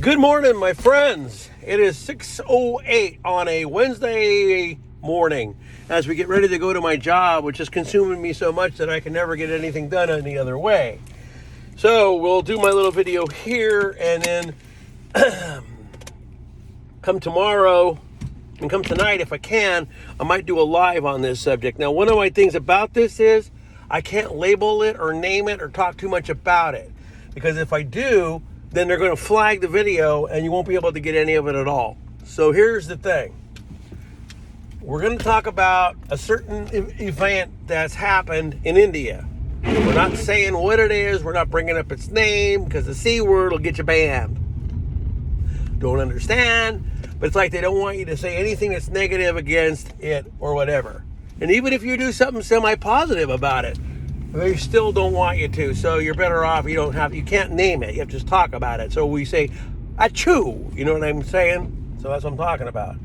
Good morning, my friends. It is 6:08 on a Wednesday morning as we get ready to go to my job, which is consuming me so much that I can never get anything done any other way. So we'll do my little video here, and then come tomorrow and come tonight if I can, I might do a live on this subject. Now, one of my things about this is I can't label it or name it or talk too much about it, because if I do, then they're going to flag the video and you won't be able to get any of it at all. So here's the thing. We're going to talk about a certain event that's happened in India. We're not saying what it is. We're not bringing up its name because the C word will get you banned. Don't understand, but it's like they don't want you to say anything that's negative against it or whatever. And even if you do something semi-positive about it, they still don't want you to. So you're better off, you can't name it. You have to just talk about it. So we say, achoo, you know what I'm saying? So that's what I'm talking about.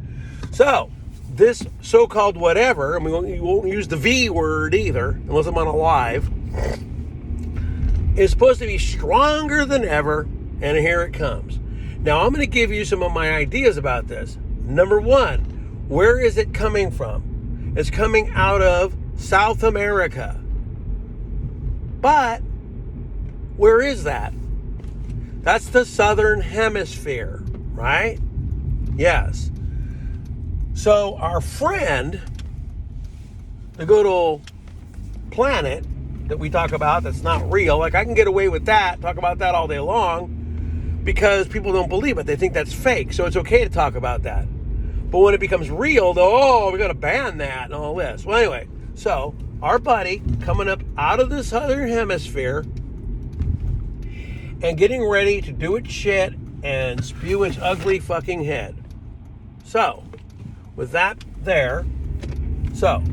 So this so-called whatever, and you won't use the V word either, unless I'm on a live, is supposed to be stronger than ever, and here it comes. Now, I'm going to give you some of my ideas about this. Number one, where is it coming from? It's coming out of South America. But where is that? That's the Southern Hemisphere, right? Yes. So our friend, the good old planet that we talk about that's not real, like I can get away with that, talk about that all day long, because people don't believe it. They think that's fake. So it's okay to talk about that. But when it becomes real, though, we got to ban that and all this. Well, anyway, so our buddy coming up out of the Southern Hemisphere and getting ready to do its shit and spew its ugly fucking head. So, with that there, so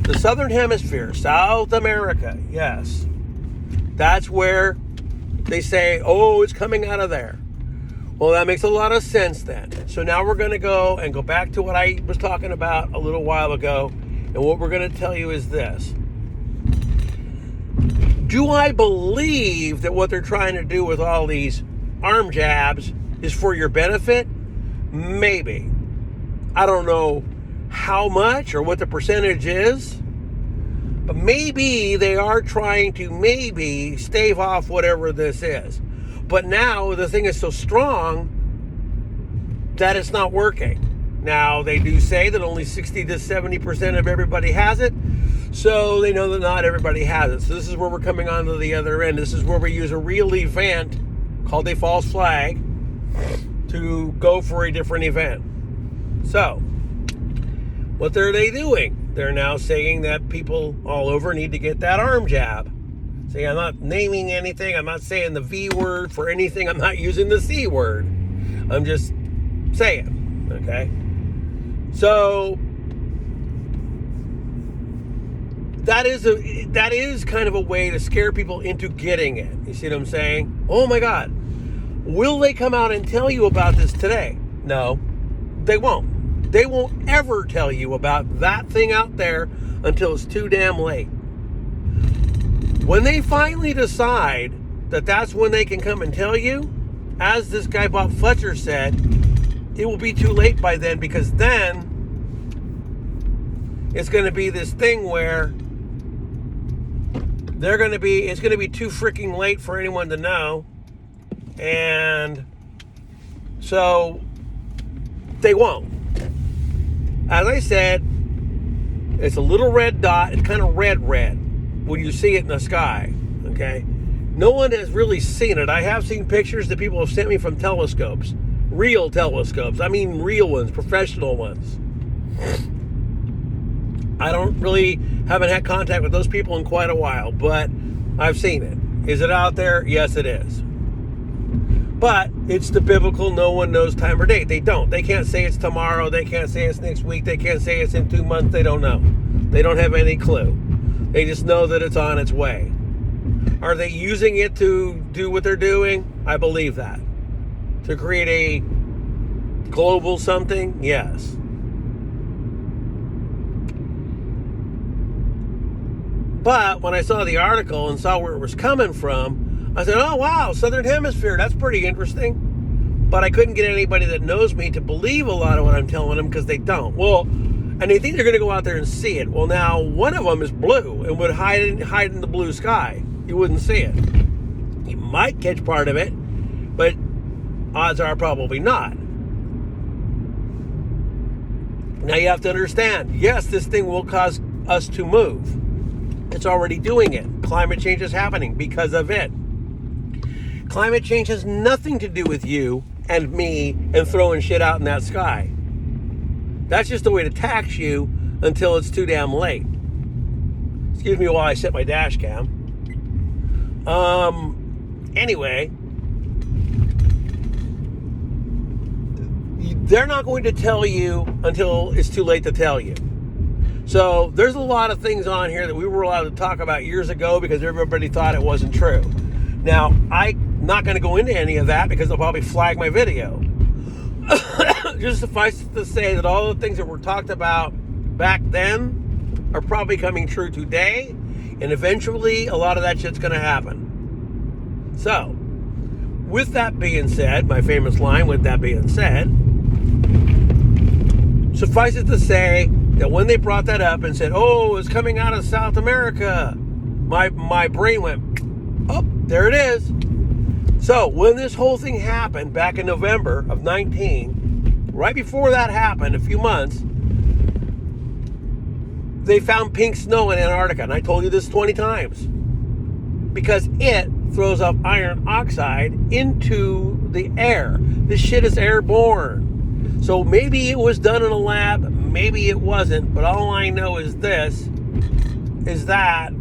the Southern Hemisphere, South America, yes, that's where they say, oh, it's coming out of there. Well, that makes a lot of sense then. So now we're going to go back to what I was talking about a little while ago. And what we're going to tell you is this. Do I believe that what they're trying to do with all these arm jabs is for your benefit? Maybe. I don't know how much or what the percentage is. But maybe they are trying to stave off whatever this is. But now the thing is so strong that it's not working. Now, they do say that only 60 to 70% of everybody has it, so they know that not everybody has it. So this is where we're coming on to the other end. This is where we use a real event called a false flag to go for a different event. So, what are they doing? They're now saying that people all over need to get that arm jab. See, I'm not naming anything. I'm not saying the V word for anything. I'm not using the C word. I'm just saying, okay? So that is kind of a way to scare people into getting it. You see what I'm saying? Oh my God. Will they come out and tell you about this today? No, they won't. They won't ever tell you about that thing out there until it's too damn late. When they finally decide that that's when they can come and tell you, as this guy Bob Fletcher said, it will be too late by then, because then it's going to be this thing where it's going to be too freaking late for anyone to know. And so they won't. As I said, it's a little red dot. It's kind of red when you see it in the sky. Okay? No one has really seen it. I have seen pictures that people have sent me from telescopes. Real telescopes. I mean real ones, professional ones. I haven't had contact with those people in quite a while, but I've seen it. Is it out there? Yes, it is. But it's the biblical no one knows time or date. They don't. They can't say it's tomorrow. They can't say it's next week. They can't say it's in 2 months. They don't know. They don't have any clue. They just know that it's on its way. Are they using it to do what they're doing? I believe that. To create a global something? Yes. But when I saw the article and saw where it was coming from, I said, oh, wow, Southern Hemisphere, that's pretty interesting. but I couldn't get anybody that knows me to believe a lot of what I'm telling them because they don't. Well, and they think they're going to go out there and see it. Well, now one of them is blue and would hide in the blue sky. You wouldn't see it. You might catch part of it, but odds are probably not. Now you have to understand, yes, this thing will cause us to move. It's already doing it. Climate change is happening because of it. Climate change has nothing to do with you and me and throwing shit out in that sky. That's just a way to tax you until it's too damn late. Excuse me while I set my dash cam. Anyway, they're not going to tell you until it's too late to tell you. So there's a lot of things on here that we were allowed to talk about years ago because everybody thought it wasn't true. Now, I'm not going to go into any of that because they'll probably flag my video. Just suffice it to say that all the things that were talked about back then are probably coming true today, and eventually a lot of that shit's going to happen. So, with that being said, my famous line, with that being said, suffice it to say that when they brought that up and said, oh, it's coming out of South America, my brain went, oh, there it is. So when this whole thing happened back in November of 19, right before that happened, a few months, they found pink snow in Antarctica. And I told you this 20 times. Because it throws up iron oxide into the air. This shit is airborne. So maybe it was done in a lab, maybe it wasn't, but all I know is this, is that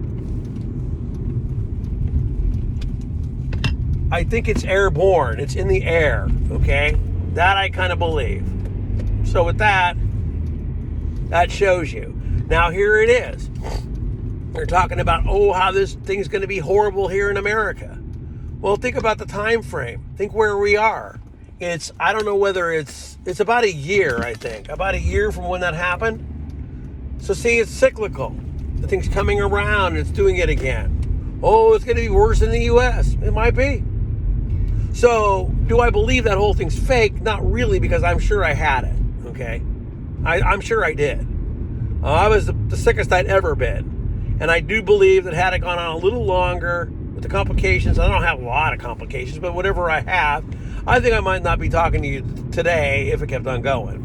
I think it's airborne. It's in the air, okay? That I kind of believe. So with that, that shows you. Now here it is. They're talking about, oh, how this thing's going to be horrible here in America. Well, think about the time frame. Think where we are. I don't know whether it's about a year, I think. About a year from when that happened. So see, it's cyclical. The thing's coming around and it's doing it again. Oh, it's going to be worse in the U.S. It might be. So, do I believe that whole thing's fake? Not really, because I'm sure I had it, okay? I'm sure I did. I was the sickest I'd ever been. And I do believe that had it gone on a little longer with the complications, I don't have a lot of complications, but whatever I have, I think I might not be talking to you today if it kept on going.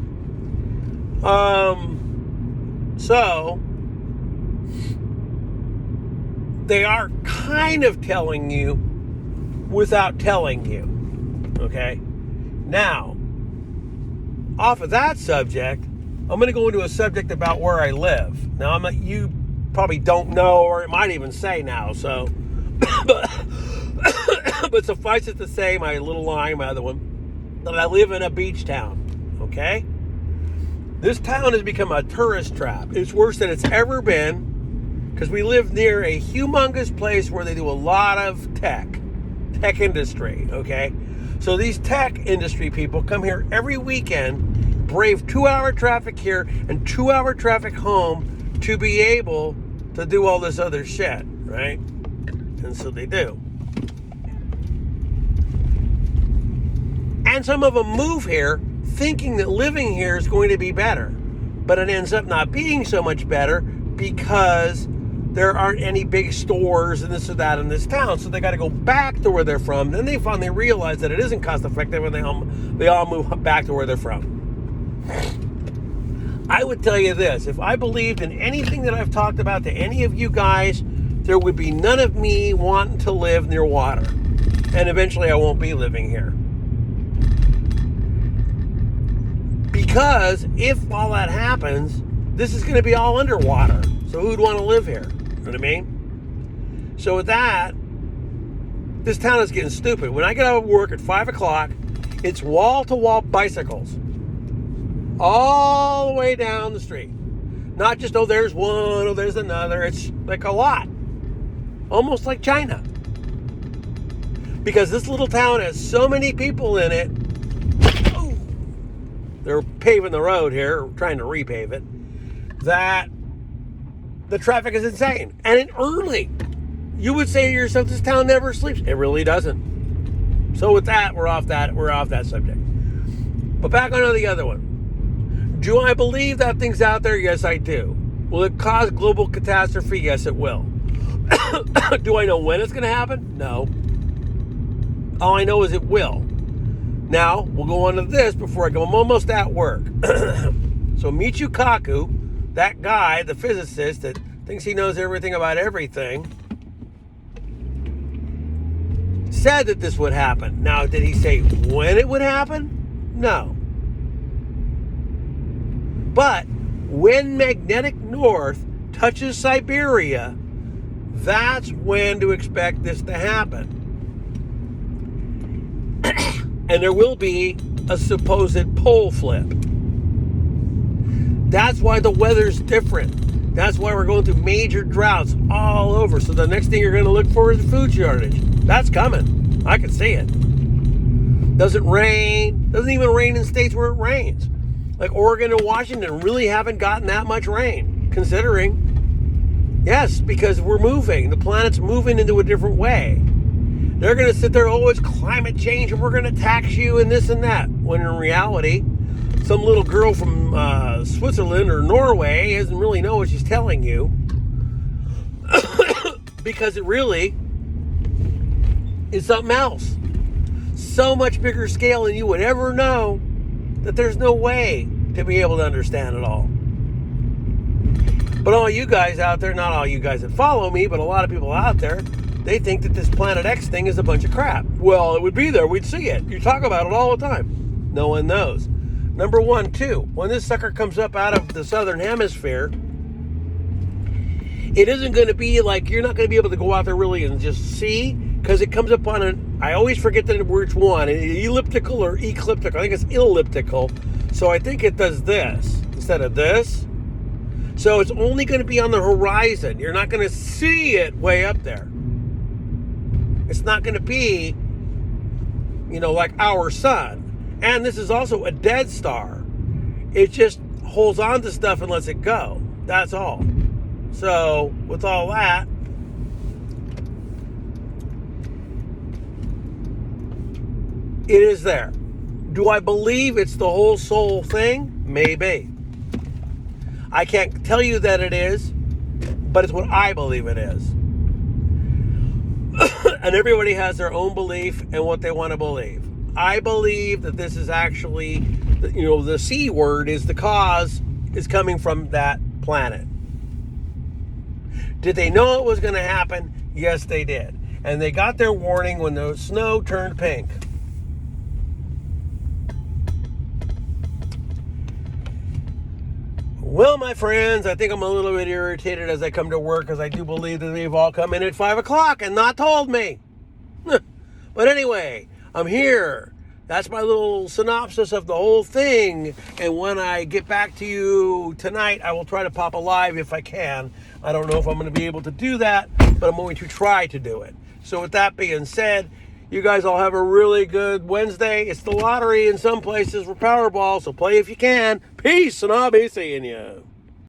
So, they are kind of telling you without telling you, okay? Now, off of that subject, I'm going to go into a subject about where I live. Now, you probably don't know, or it might even say now, so, but suffice it to say, my little line, my other one, that I live in a beach town, okay? This town has become a tourist trap. It's worse than it's ever been, because we live near a humongous place where they do a lot of tech industry, okay? So these tech industry people come here every weekend, brave 2-hour traffic here and 2-hour traffic home to be able to do all this other shit, right? And so they do. And some of them move here thinking that living here is going to be better, but it ends up not being so much better because there aren't any big stores and this or that in this town, so they got to go back to where they're from. Then they finally realize that it isn't cost effective, and they all move back to where they're from. I would tell you this: if I believed in anything that I've talked about to any of you guys, there would be none of me wanting to live near water, and eventually I won't be living here. Because if all that happens, this is going to be all underwater. So who'd want to live here? You know what I mean? So with that, this town is getting stupid. When I get out of work at 5 o'clock, it's wall-to-wall bicycles. All the way down the street. Not just, oh, there's one, oh, there's another. It's like a lot. Almost like China. Because this little town has so many people in it. Oh, they're paving the road here, trying to repave it, that the traffic is insane. And early. You would say to yourself, this town never sleeps. It really doesn't. So with that, we're off that subject. But back onto the other one. Do I believe that thing's out there? Yes, I do. Will it cause global catastrophe? Yes, it will. Do I know when it's going to happen? No. All I know is it will. Now, we'll go on to this before I go. I'm almost at work. So Michio Kaku, that guy, the physicist that thinks he knows everything about everything, said that this would happen. Now, did he say when it would happen? No. But when magnetic north touches Siberia, that's when to expect this to happen. And there will be a supposed pole flip. That's why the weather's different. That's why we're going through major droughts all over. So the next thing you're going to look for is a food shortage. That's coming. I can see it. Doesn't rain. Doesn't even rain in states where it rains. Like Oregon and Washington really haven't gotten that much rain, considering. Yes, because we're moving. The planet's moving into a different way. They're going to sit there, oh, it's climate change and we're going to tax you and this and that. When in reality, some little girl from Switzerland or Norway doesn't really know what she's telling you. Because it really is something else. So much bigger scale than you would ever know that there's no way to be able to understand it all. But all you guys out there, not all you guys that follow me, but a lot of people out there, they think that this Planet X thing is a bunch of crap. Well, it would be there. We'd see it. You talk about it all the time. No one knows. Number one, too, when this sucker comes up out of the southern hemisphere, it isn't going to be like, you're not going to be able to go out there really and just see, because it comes up on I always forget which one, elliptical or ecliptical. I think it's elliptical. So I think it does this instead of this. So it's only going to be on the horizon. You're not going to see it way up there. It's not going to be, like our sun. And this is also a dead star. It just holds on to stuff and lets it go. That's all. So with all that, it is there. Do I believe it's the whole soul thing? Maybe. I can't tell you that it is, but it's what I believe it is. And everybody has their own belief and what they want to believe. I believe that this is actually, the C word is the cause is coming from that planet. Did they know it was going to happen? Yes, they did. And they got their warning when the snow turned pink. Well, my friends, I think I'm a little bit irritated as I come to work, because I do believe that they've all come in at 5 o'clock and not told me. But anyway, I'm here. That's my little synopsis of the whole thing. And when I get back to you tonight, I will try to pop a live if I can. I don't know if I'm going to be able to do that, but I'm going to try to do it. So with that being said, you guys all have a really good Wednesday. It's the lottery in some places for Powerball, so play if you can. Peace, and I'll be seeing you.